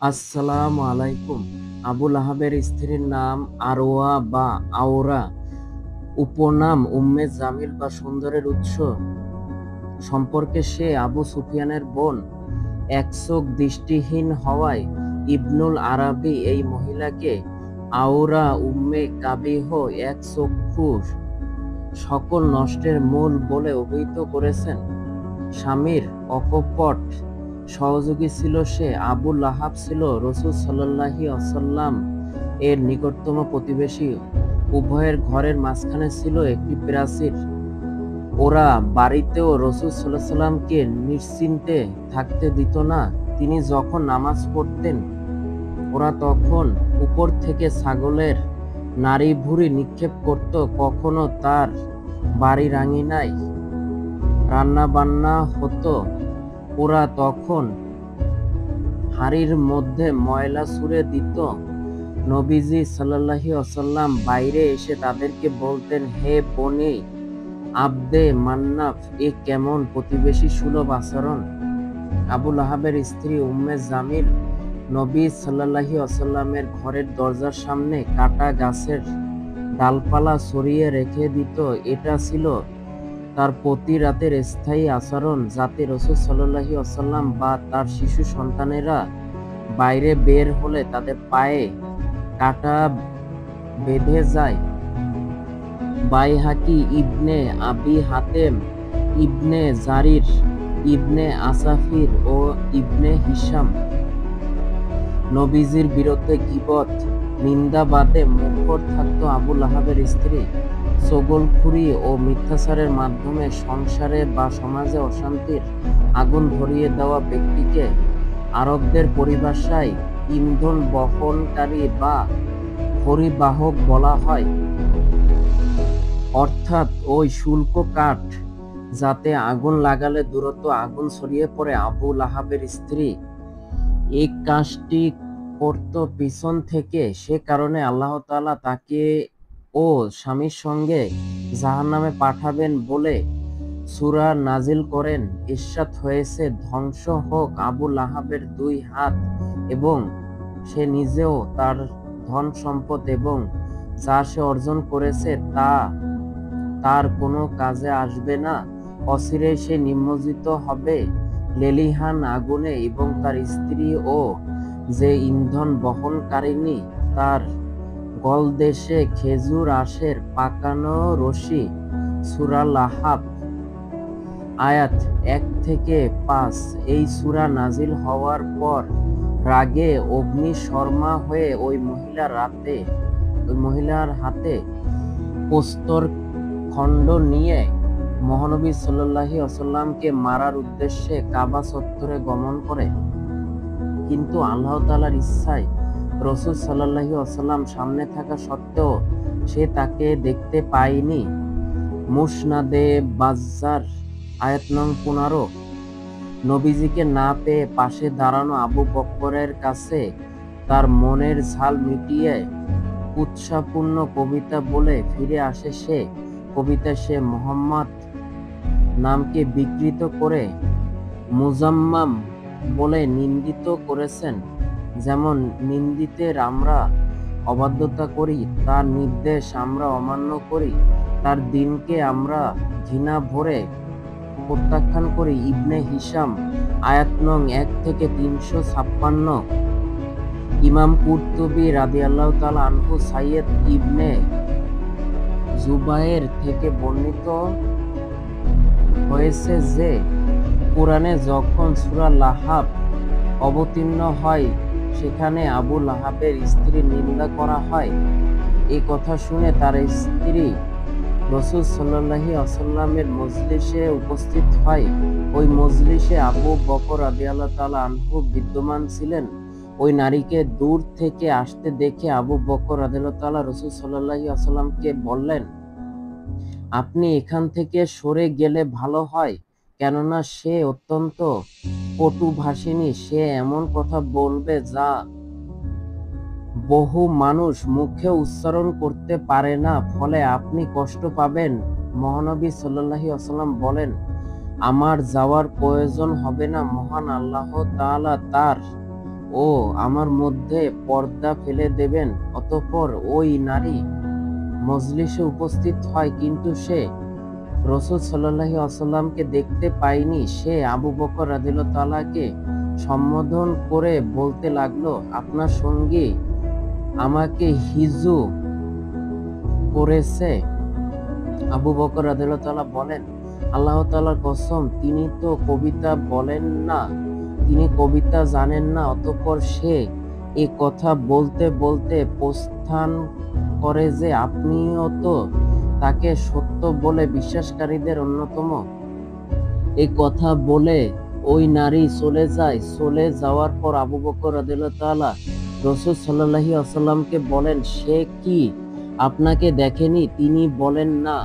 আসসালামু আলাইকুম। আবুল আহাবের স্ত্রীর নাম আরওয়া বা আওরা, উপনাম উম্মে জামিল বা সুন্দরের উৎস সম্পর্কে সে আবু সুফিয়ানের বোন। একচোখ দৃষ্টিহীন হওয়ায় ইবনুল আরাবী এই মহিলাকে আওরা উম্মে কাবিহ, এক চক্ষুর সকল নষ্টের মূল বলে অভিহিত করেছেন। স্বামীর অকপট সহযোগী ছিল সে। আবু লাহাব ছিল রাসূল সাল্লাল্লাহু আলাইহি ওয়াসাল্লাম এর নিকটতম প্রতিবেশী। উভয়ের ঘরের মাঝখানে ছিল একটি প্রাচীর। ওরা বাড়িতেও রাসূল সাল্লাল্লাহু আলাইহি ওয়াসাল্লামকে নিশ্চিন্তে থাকতে দিত না। তিনি যখন নামাজ পড়তেন, ওরা তখন উপর থেকে ছাগলের নাড়ি-ভুড়ি নিক্ষেপ করত। কখনো তার বাড়ির আঙিনায় রান্না-বান্না হতো, ওরা তখন হাঁড়ির মধ্যে ময়লা ছুঁড়ে দিত। নবীজি সাল্লাল্লাহু আলাইহি ওয়াসাল্লাম বাইরে এসে তাদেরকে বলতেন, হে বনী আবদে মান্নাফ, এ কেমন প্রতিবেশী সুলভ আচরণ! আবু লাহাবের স্ত্রী উম্মে জামিল নবী সাল্লাল্লাহু আলাইহি ওয়াসাল্লামের ঘরের দরজার সামনে কাটা গাছের ডালপালা ছড়িয়ে রেখে দিত। এটা ছিল তার প্রতি রাতের স্থায়ী আচরণ, যাতে রাসূল সাল্লাল্লাহু আলাইহি ওয়াসাল্লাম বা তার শিশু সন্তানেরা বাইরে বের হলে তাদের পায়ে কাঁটা বেঁধে যায়। বাইহাকি ইবনে আবি হাতেম, ইবনে জারির, ইবনে আসাফির ও ইবনে হিশাম নবীজির বিরুদ্ধে গীবত, নিন্দাবাদে মুখর থাকত। আবু লাহাবের স্ত্রী চগলখুরি ও মিথ্যাচারের মাধ্যমে সংসারে বা সমাজে অশান্তির আগুন ধরিয়ে দেওয়া ব্যক্তিকে আরবদের পরিভাষায় ইন্ধন বহনকারী বা পরিবাহক বলা হয়, অর্থাৎ ওই শুল্ক কাঠ যাতে আগুন লাগালে দ্রুত আগুন ছড়িয়ে পড়ে। আবু লাহাবের স্ত্রী এই কাজটি করত পিছন থেকে। সে কারণে আল্লাহ তাআলা তাকে ও স্বামীর সঙ্গে জাহান্নামে পাঠাবেন বলে সূরা নাজিল করেন। ইরশাদ হয়েছে, ধ্বংস হোক আবু লাহাবের দুই হাত এবং সে নিজেও, তার ধন সম্পদ এবং যা সে অর্জন করেছে তা তার কোনো কাজে আসবে না। অচিরেই সে নিমজ্জিত হবে লেলিহান আগুনে এবং তার স্ত্রী ও যে ইন্ধন বহনকারিণী তার গলদেশে খেজুর আঁশের পাকানো রশি। সূরা লাহাব আয়াত 1-5। এই সূরা নাজিল হওয়ার পর রাগে অগ্নিশর্মা হয়ে ওই মহিলার হাতে প্রস্তর খণ্ড নিয়ে মহানবী সাল্লাল্লাহু আলাইহি ওয়াসাল্লামকে মারার উদ্দেশ্যে কাবা চত্বরে গমন করে। কিন্তু আল্লাহ তাআলার ইচ্ছায় রাসূল সাল্লাল্লাহু আলাইহি ওয়াসাল্লাম সামনে থাকা সত্ত্বেও সে তাকে দেখতে পায়নি। মুসনাদে বাজ্জার আয়াত নং 15। নবীজিকে না পেয়ে পাশে দাঁড়ানো আবু বকরের কাছে তার মনের ঝাল মিটিয়ে উৎসাহপূর্ণ কবিতা বলে ফিরে আসে সে। কবিতায় সে মুহাম্মদ নামকে বিকৃত করে মুজাম্মাম বলে নিন্দিত করেছেন। যেমন নিন্দিতের আমরা অবাধ্যতা করি, তার নির্দেশ আমরা অমান্য করি, তার দিনকে আমরা ঘৃণা ভরে প্রত্যাখ্যান করি। ইবনে হিশাম আয়াত নং 1-356। ইমাম কুরতুবী রাদিয়াল্লাহু তাআলা আনহু সাইয়্যিদ ইবনে জুবায়ের থেকে বর্ণিত হয়েছে যে, কুরআনে যখন সূরা লাহাব অবতীর্ণ হয় সেখানে আবু লাহাবের স্ত্রীর নিন্দা করা হয়। এই কথা শুনে তার স্ত্রী রাসূল সাল্লাল্লাহু আলাইহি ওয়াসাল্লামের মজলিসে উপস্থিত হয়। ওই মজলিসে আবু বকর রাদিয়াল্লাহু তাআলা আনহু বিদ্যমান ছিলেন। ওই নারীকে দূর থেকে আসতে দেখে আবু বকর রাদিয়াল্লাহু তাআলা রাসূল সাল্লাল্লাহু আলাইহি ওয়াসাল্লামকে বললেন, আপনি এখান থেকে সরে গেলে ভালো হয়, কেননা সে অত্যন্ত কটুভাষিণী। সে এমন কথা বলবে যা বহু মানুষ মুখে উচ্চারণ করতে পারে না, ফলে আপনি কষ্ট পাবেন। মহানবী সাল্লাল্লাহু আলাইহি ওয়াসাল্লাম বলেন, আমার যাওয়ার প্রয়োজন হবে না। মহান আল্লাহ তাআলা তার ও আমার মধ্যে পর্দা ফেলে দেবেন। অতঃপর ওই নারী মজলিসে উপস্থিত হয়, কিন্তু সে রাসূল সাল্লাল্লাহু আলাইহি ওয়াসাল্লামকে দেখতে পায়নি। সে আবু বকর রাদিয়াল্লাহু তাআলাকে সম্বোধন করে বলতে লাগলো, আপনার সঙ্গী আমাকে হিজু করেছে। আবু বকর রাদিয়াল্লাহু তাআলা বলেন, আল্লাহ তাআলার কসম, তিনি তো কবিতা বলেন না, তিনি কবিতা জানেন না। অতঃপর সে এ কথা বলতে বলতে প্রস্থান করে যে আপনিও তো তাকে সত্য বলে বিশ্বাসকারীদের অন্যতম। এই কথা বলে ওই নারী চলে যায়। চলে যাওয়ার পর আবু বকর রাদিয়াল্লাহু তাআলা রাসূল সাল্লাল্লাহু আলাইহি ওয়াসাল্লামকে বলেন, সে কি আপনাকে দেখেনি? তিনি বলেন, না।